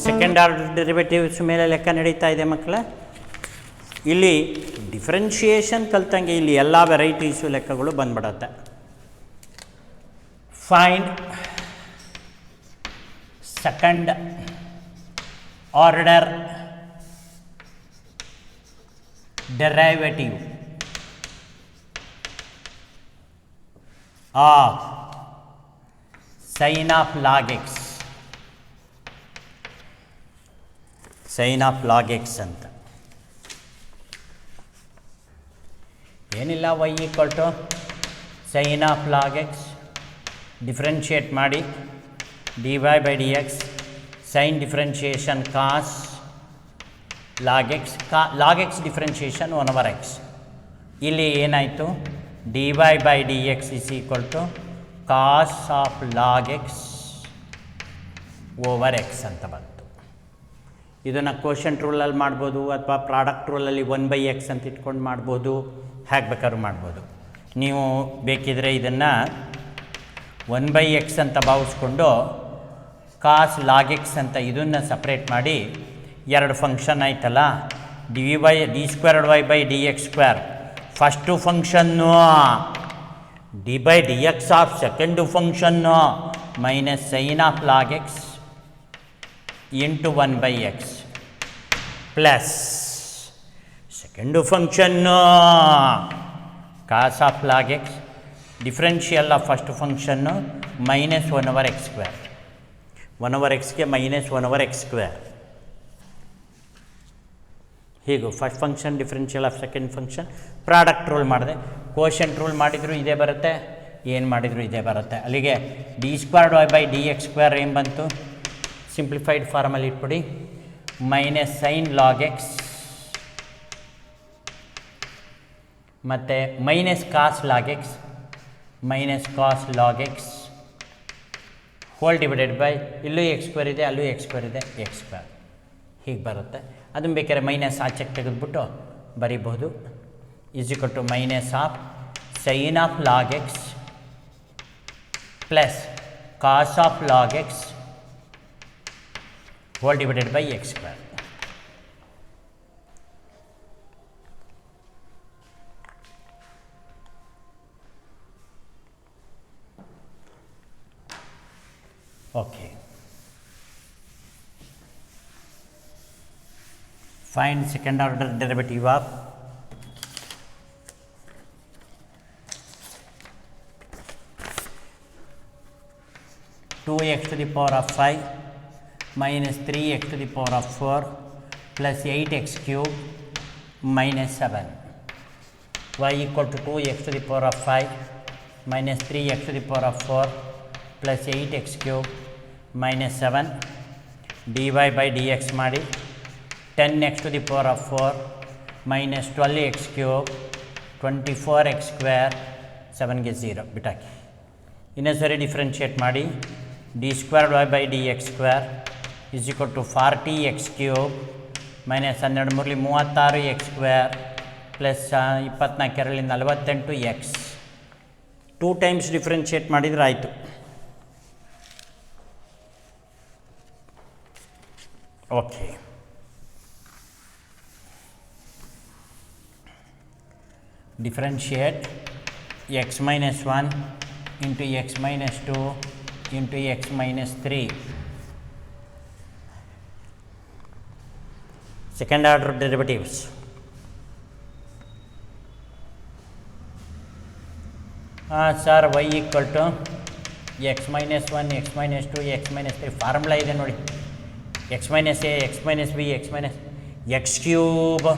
Second order derivatives ಮೇಲೆ ಲೆಕ್ಕ ನಡೀತಾ ಇದೆ ಮಕ್ಕಳೇ. ಇಲ್ಲಿ ಡಿಫ್ರೆನ್ಷಿಯೇಷನ್ ಕಲ್ತಂಗೆ ಇಲ್ಲಿ ಎಲ್ಲ ವೆರೈಟೀಸು ಲೆಕ್ಕಗಳು ಬಂದ್ಬಿಡತ್ತೆ. Find second order derivative of sine of log x. Sine of log x ಅಂತ ಏನಿಲ್ಲ, y equal to sine of log x differentiate ಮಾಡಿ dy by d x sine differentiation cos log x. Log x differentiation 1/x. ಇಲ್ಲಿ ಏನಾಯಿತು, dy by d x is equal to cos of log x over x ಅಂತ ಬಂತು. ಇದನ್ನು quotient ರೂಲಲ್ಲಿ ಮಾಡ್ಬೋದು ಅಥವಾ product ರೂಲಲ್ಲಿ 1/x ಅಂತ ಇಟ್ಕೊಂಡು ಮಾಡ್ಬೋದು, ಹೇಗೆ ಬೇಕಾದ್ರೂ ಮಾಡ್ಬೋದು. ನೀವು ಬೇಕಿದ್ರೆ ಇದನ್ನು 1/x ಅಂತ ಭಾವಿಸ್ಕೊಂಡು ಕಾಸ್ ಲಾಗ್ ಎಕ್ಸ್ ಅಂತ ಇದನ್ನು ಸಪ್ರೇಟ್ ಮಾಡಿ ಎರಡು ಫಂಕ್ಷನ್ ಆಯ್ತಲ್ಲ, d squared y by d x square first function, d by d x of second function minus sine of log x into 1/x plus second function cos of log x differential of first function minus 1/x square. 1/xಗೆ minus 1/x square. ಹೀಗೂ first function differential of second function. Product rule ಮಾಡಿದೆ, quotient rule ಮಾಡಿದರೂ ಇದೇ ಬರುತ್ತೆ, ಏನು ಮಾಡಿದರೂ ಇದೇ ಬರುತ್ತೆ. ಅಲ್ಲಿಗೆ d squared y by d x square ಏನು ಬಂತು, ಸಿಂಪ್ಲಿಫೈಡ್ ಫಾರ್ಮಲ್ಲಿ ಇಟ್ಬಿಡಿ, ಮೈನಸ್ ಸೈನ್ ಲಾಗ್ ಎಕ್ಸ್ ಮತ್ತು minus cos log x minus cos log x whole divided by, ಇಲ್ಲೂ ಎಕ್ಸ್ ಸ್ಕ್ವೇರ್ ಇದೆ ಅಲ್ಲೂ ಎಕ್ಸ್ ಸ್ಕ್ವೇರ್ ಇದೆ, ಎಕ್ಸ್ ಸ್ಕ್ವೇರ್ ಹೀಗೆ ಬರುತ್ತೆ. ಅದನ್ನು ಬೇಕಾದ್ರೆ ಮೈನಸ್ ಆಚೆಗೆ ತೆಗೆದುಬಿಟ್ಟು ಬರೀಬಹುದು. Is equal to minus of sine of log x plus cos of log x whole divided by x square. Okay, find second order derivative of two x to the power of 5 minus 3x to the power of 4 plus 8x cube minus 7. Y equal to 2x to the power of 5 minus 3x to the power of 4 plus 8x cube minus 7. dy by dx ಮಾಡಿ 10x to the power of 4 minus 12x cube 24x square 7ಗೆ 0 ಬಿಟ್ಟಾಕಿ. ಇನ್ನೊಂದು ಸರಿ differentiate ಮಾಡಿ d squared y by d x square is equal to 40x cube minus 12 ಮೂರಲಿ 36x square plus 24 48x. 2 times differentiate ಮಾಡಿದರೆ ಆಯಿತು. Okay, differentiate x minus 1 into x minus 2 into x minus 3. Second order derivatives. Sir, y equal to x minus 1 x minus 2 x minus 3 formula ಇದೆ ನೋಡಿ, x minus a x minus b x minus x cube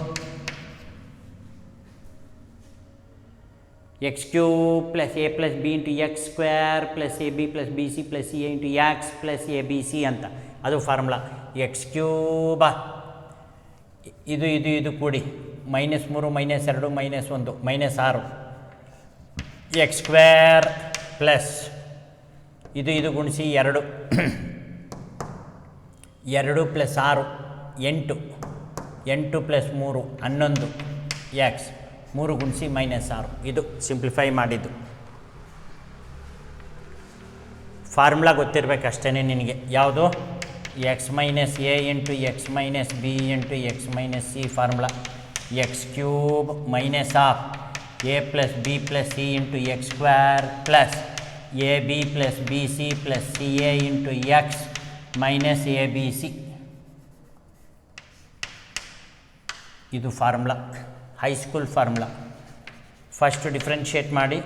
x cube plus a plus b into x square plus ab plus bc plus c into x plus abc ಅಂತ ಅದು formula. X ಕ್ಯೂಬ ಇದು ಇದು ಇದು ಕೂಡಿ -3 -2 -1 -6 X square plus ಇದು ಇದು ಗುಣಿಸಿ 2 2 plus 6 8 8 plus 3 11 X 3 ಗುಣಿಸಿ -6. ಇದು ಸಿಂಪ್ಲಿಫೈ ಮಾಡಿದ್ದು. ಫಾರ್ಮುಲಾ ಗೊತ್ತಿರಬೇಕಷ್ಟೇ ನಿನಗೆ. ಯಾವುದು? X minus a into x minus b into x minus c formula x cube minus of a plus b plus c into x square plus a b plus b c plus c a into x minus a b c. ಇದು formula, high school formula. First differentiate ಮಾಡಿ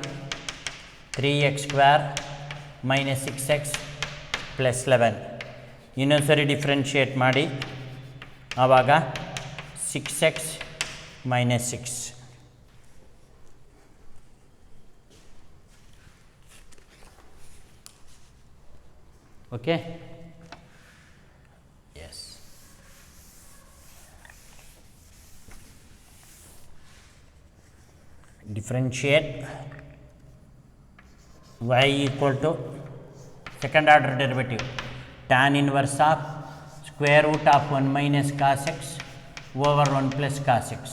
3x square minus 6x plus 11. ಇನ್ನೊಂದು ಸರಿ differentiate ಮಾಡಿ, ಆವಾಗ 6x minus 6. Okay, yes. differentiate y equal to second order derivative tan inverse of square root of 1 minus cos x over 1 plus cos x.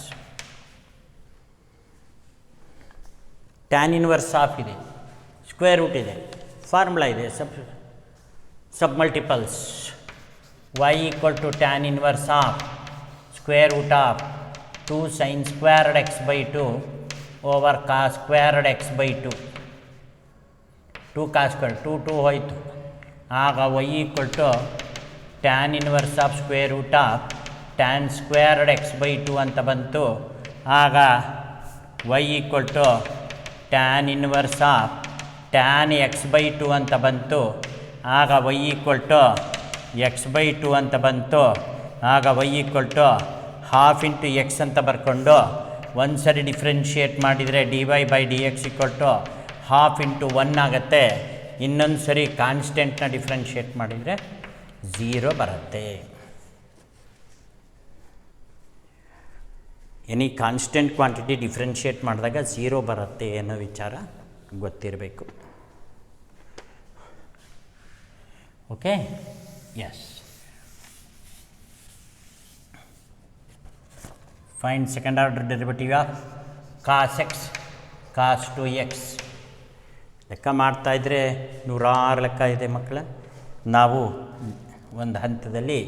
tan inverse of ಇದೆ, square root ಇದೆ, formula ಇದೆ, ಸಬ್ multiples. y equal to tan inverse of square root of 2 sin squared x by 2 over cos squared x by 2. 2 cos squared 2 ಹೋಯಿತು. ಆಗ y equal to tan inverse of square root of tan squared x by 2 ಅಂತ ಬಂತು. ಆಗ y equal to tan inverse of tan x by 2 ಅಂತ ಬಂತು. ಆಗ y equal to x by 2 ಅಂತ ಬಂತು. ಆಗ y equal to half into x ಅಂತ ಬರ್ಕೊಂಡು ಒಂದು ಸರಿ ಡಿಫ್ರೆನ್ಷಿಯೇಟ್ ಮಾಡಿದರೆ dy by d x equal to half into 1 ಆಗುತ್ತೆ. ಇನ್ನೊಂದು ಸರಿ ಕಾನ್ಸ್ಟೆಂಟ್ನ ಡಿಫ್ರೆನ್ಷಿಯೇಟ್ ಮಾಡಿದರೆ 0 ಬರುತ್ತೆ. ಎನಿ ಕಾನ್ಸ್ಟೆಂಟ್ ಕ್ವಾಂಟಿಟಿ ಡಿಫ್ರೆನ್ಷಿಯೇಟ್ ಮಾಡಿದಾಗ 0 ಬರುತ್ತೆ ಅನ್ನೋ ವಿಚಾರ ಗೊತ್ತಿರಬೇಕು. Okay, yes. Find second order derivative of cos x cos 2x. ಲೆಕ್ಕ ಮಾಡ್ತಾಯಿದ್ರೆ 106 ಲೆಕ್ಕ ಇದೆ ಮಕ್ಕಳ. ನಾವು ಒಂದು ಹಂತದಲ್ಲಿ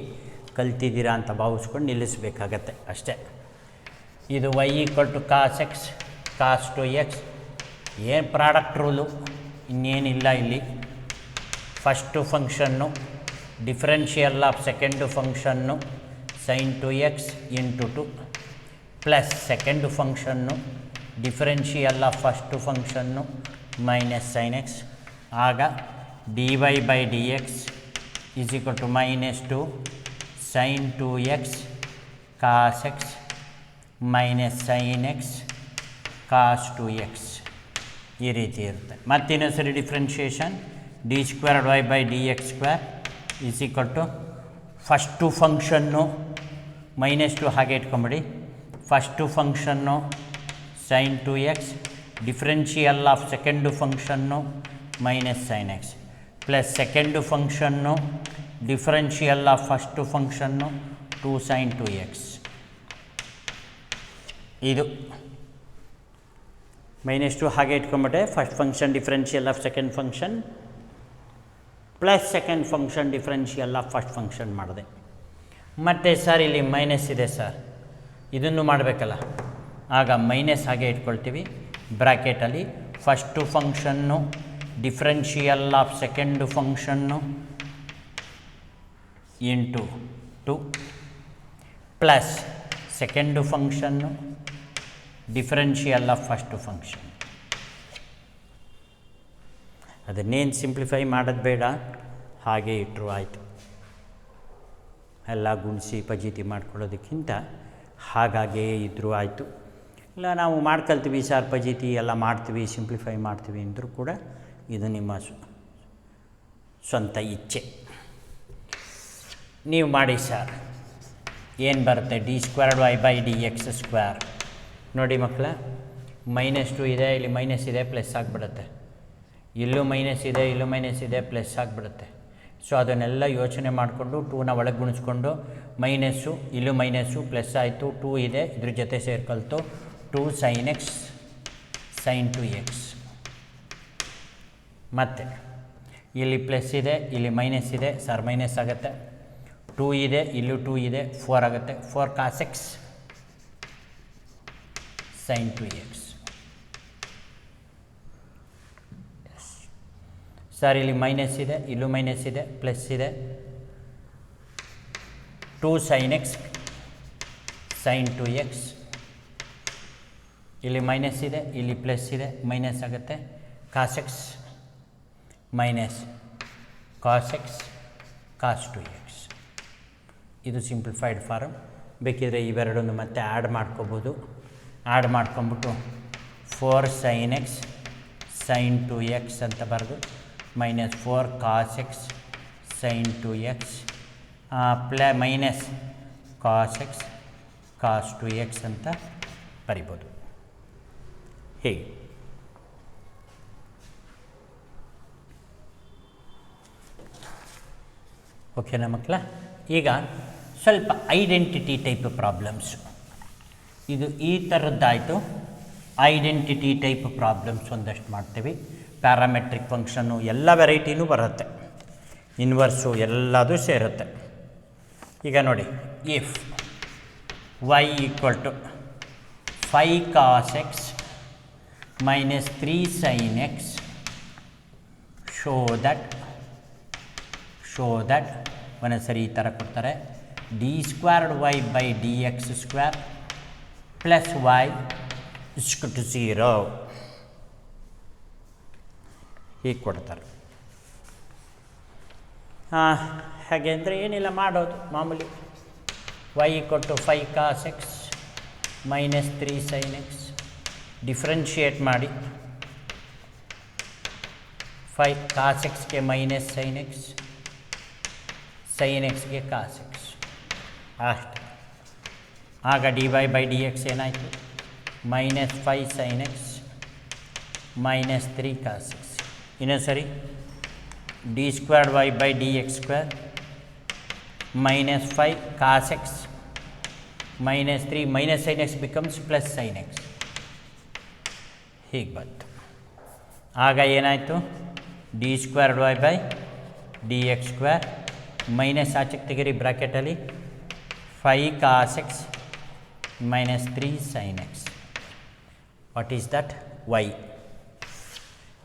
ಕಲ್ತಿದ್ದೀರಾ ಅಂತ ಭಾವಿಸ್ಕೊಂಡು ನಿಲ್ಲಿಸಬೇಕಾಗತ್ತೆ ಅಷ್ಟೇ. ಇದು y equal to cos x cos 2x. ಏನು ಪ್ರಾಡಕ್ಟ್ ರೂಲು, ಇನ್ನೇನಿಲ್ಲ ಇಲ್ಲಿ. First function differential of second function sin 2x into 2 plus second function differential of first function minus sin x. ಆಗ dy by d x is equal to minus 2 sin 2x cos x minus sin x cos 2x. ಈ ರೀತಿ ಇರುತ್ತೆ. ಮತ್ತಿನ್ನೊಂದು ಸರಿ differentiation d squared y by d x square is equal to first function minus 2 ಹಾಗೆ ಇಟ್ಕೊಂಬಿಡಿ. First function sin 2x differential of second function minus sin x plus second function differential of first function 2 sin 2x. ಇದು minus 2 ಹಾಗೆ ಇಟ್ಕೊಂಬಿಟ್ಟೆ. First function differential of second function plus second function differential of first function ಮಾಡಿದೆ. ಮತ್ತು sir ಇಲ್ಲಿ minus ಇದೆ sir, ಇದನ್ನು ಮಾಡಬೇಕಲ್ಲ. ಆಗ ಮೈನಸ್ ಹಾಗೆ ಇಟ್ಕೊಳ್ತೀವಿ ಬ್ರ್ಯಾಕೆಟಲ್ಲಿ. First function differential of second function into 2 plus second function differential of first function. ಅದನ್ನೇನು ಸಿಂಪ್ಲಿಫೈ ಮಾಡೋದು ಬೇಡ, ಹಾಗೆ ಇಟ್ಟರು ಆಯಿತು. ಎಲ್ಲ ಗುಣಿಸಿ ಪಜೀತಿ ಮಾಡ್ಕೊಳ್ಳೋದಕ್ಕಿಂತ ಹಾಗಾಗೇ ಇದ್ದರೂ ಆಯಿತು. ಇಲ್ಲ ನಾವು ಮಾಡ್ಕೊಳ್ತೀವಿ ಸರ್, ಪಜೀತಿ ಎಲ್ಲ ಮಾಡ್ತೀವಿ, ಸಿಂಪ್ಲಿಫೈ ಮಾಡ್ತೀವಿ ಅಂದರೂ ಕೂಡ ಇದು ನಿಮ್ಮ ಸ್ವಂತ ಇಚ್ಛೆ. ನೀವು ಮಾಡಿ ಸರ್. ಏನು ಬರುತ್ತೆ? D squared y by d x square. ನೋಡಿ ಮಕ್ಕಳ, ಮೈನಸ್ 2 ಇದೆ, ಇಲ್ಲಿ ಮೈನಸ್ ಇದೆ, ಪ್ಲಸ್ ಆಗಿಬಿಡುತ್ತೆ. ಇಲ್ಲೂ ಮೈನಸ್ ಇದೆ, ಇಲ್ಲೂ ಮೈನಸ್ ಇದೆ, ಪ್ಲಸ್ ಆಗಿಬಿಡುತ್ತೆ. ಸೊ ಅದನ್ನೆಲ್ಲ ಯೋಚನೆ ಮಾಡಿಕೊಂಡು 2ನ ಒಳಗೆ ಗುಣಿಸ್ಕೊಂಡು ಮೈನಸ್ಸು, ಇಲ್ಲೂ ಮೈನಸ್ಸು, ಪ್ಲಸ್ ಆಯಿತು, 2 ಇದೆ, ಇದ್ರ ಜೊತೆ ಸೇರ್ಕೊಳ್ತು 2 sin x sin 2x. ಮತ್ತು ಇಲ್ಲಿ ಪ್ಲಸ್ ಇದೆ, ಇಲ್ಲಿ ಮೈನಸ್ ಇದೆ, ಸರ್ ಮೈನಸ್ ಆಗುತ್ತೆ. 2 ಇದೆ, ಇಲ್ಲೂ 2 ಇದೆ, 4 ಆಗುತ್ತೆ. 4 cos x sin 2x. Sir ಇಲ್ಲಿ ಮೈನಸ್ ಇದೆ, ಇಲ್ಲೂ ಮೈನಸ್ ಇದೆ, ಪ್ಲಸ್ ಇದೆ. 2 sin x sin 2x. ಇಲ್ಲಿ ಮೈನಸ್ ಇದೆ, ಇಲ್ಲಿ ಪ್ಲಸ್ ಇದೆ, ಮೈನಸ್ ಆಗುತ್ತೆ. cos x minus cos x cos 2x. ಇದು ಸಿಂಪ್ಲಿಫೈಡ್ ಫಾರ್ಮ್. ಬೇಕಿದ್ರೆ ಇವೆರಡನ್ನು ಮತ್ತೆ ಆ್ಯಡ್ ಮಾಡ್ಕೋಬೋದು. ಆ್ಯಡ್ ಮಾಡ್ಕೊಂಬಿಟ್ಟು 4 sin x sin 2x ಅಂತ ಬರೆದು minus 4 cos x sin 2x minus cos x cos 2x ಅಂತ ಬರಿಬೋದು. ಹೇಗೆ? ಓಕೆನಾ ಮಕ್ಕಳ? ಈಗ ಸ್ವಲ್ಪ ಐಡೆಂಟಿಟಿ ಟೈಪ್ ಪ್ರಾಬ್ಲಮ್ಸು. ಇದು ಈ ಥರದ್ದಾಯಿತು. ಐಡೆಂಟಿಟಿ ಟೈಪ್ ಪ್ರಾಬ್ಲಮ್ಸ್ ಒಂದಷ್ಟು ಮಾಡ್ತೀವಿ. ಪ್ಯಾರಾಮೆಟ್ರಿಕ್ ಫಂಕ್ಷನ್ನು ಎಲ್ಲ ವೆರೈಟಿನೂ ಬರುತ್ತೆ, ಇನ್ವರ್ಸು ಎಲ್ಲದೂ ಸೇರುತ್ತೆ. ಈಗ ನೋಡಿ, if y equal to 5 cos x minus 3 sin x, show that ಒಂದೊಂದ್ಸರಿ ಈ ಥರ ಕೊಡ್ತಾರೆ, d squared y by dx square plus y is equal to 0 ಹೀಗೆ ಕೊಡ್ತಾರೆ. ಹಾಗೆ ಅಂದರೆ ಏನಿಲ್ಲ, ಮಾಡೋದು ಮಾಮೂಲಿ. y equal to 5 cos x minus 3 sin x, differentiate ಮಾಡಿ. 5 cos xಗೆ ಮೈನಸ್ sin x, sin xಗೆ cos x ಅಷ್ಟೆ. ಆಗ dy by dx ಏನಾಯಿತು? ಮೈನಸ್ 5 sin x ಮೈನಸ್ 3 cos x. ಇನ್ನೊಂದು ಸರಿ, d squared y by dx square minus 5 cos x minus 3 minus sin x becomes plus sin x. ಹೀಗೆ ಬಂತು. ಆಗ ಏನಾಯಿತು? d squared y by dx square minus ಆಚೆಗೆ ತೆಗೀರಿ ಬ್ರ್ಯಾಕೆಟಲ್ಲಿ, 5 cos x minus 3 sin x. What is that? y.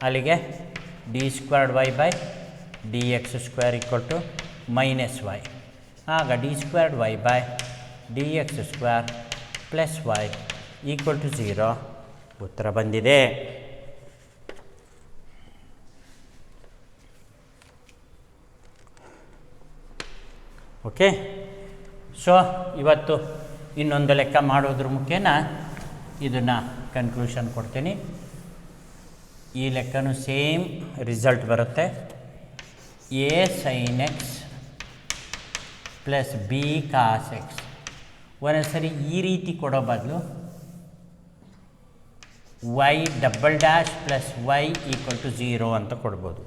ಅಲ್ಲಿಗೆ d squared y by dx square equal to minus y. ಆಗ d squared y by dx square plus y equal to 0. ಉತ್ತರ ಬಂದಿದೆ. Okay. So ಇವತ್ತು ಇನ್ನೊಂದು ಲೆಕ್ಕ ಮಾಡೋದ್ರ ಮುಖೇನ ಇದನ್ನು ಕನ್ಕ್ಲೂಷನ್ ಕೊಡ್ತೀನಿ. ಈ ಲೆಕ್ಕನೂ ಸೇಮ್ ರಿಸಲ್ಟ್ ಬರುತ್ತೆ. a sin x plus b cos x. ಒಂದೊಂದ್ಸರಿ ಈ ರೀತಿ ಕೊಡೋ ಬದಲು y double dash plus y equal to 0 ಅಂತ ಕೊಡ್ಬೋದು.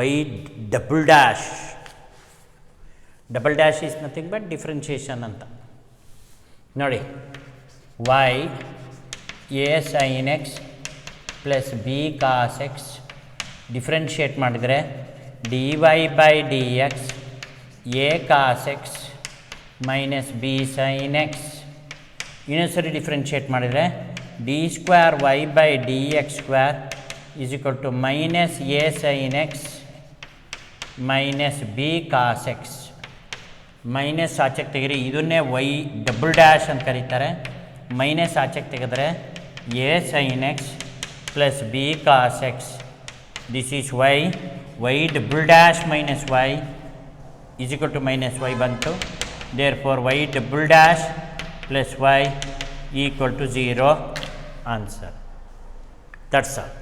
y double dash is nothing but differentiation ಅಂತ ನೋಡಿ. y a sin x plus b cos x differentiate ಮಾಡಿದರೆ dy by dx a cos x minus b sin x. ಇನ್ನೊಂದು ಸರಿ differentiate ಮಾಡಿದರೆ d square y by dx square is equal to minus a sin x minus b cos x. Minus ಆಚೆಗೆ ತೆಗೀರಿ, ಇದನ್ನೇ y double dash ಅಂತ ಕರೀತಾರೆ. Minus ಆಚೆಗೆ ತೆಗೆದ್ರೆ a sin x plus b cos x. This is y double dash minus y is equal to minus y ಬಂತು. therefore y double dash plus y equal to 0. Answer. That's all.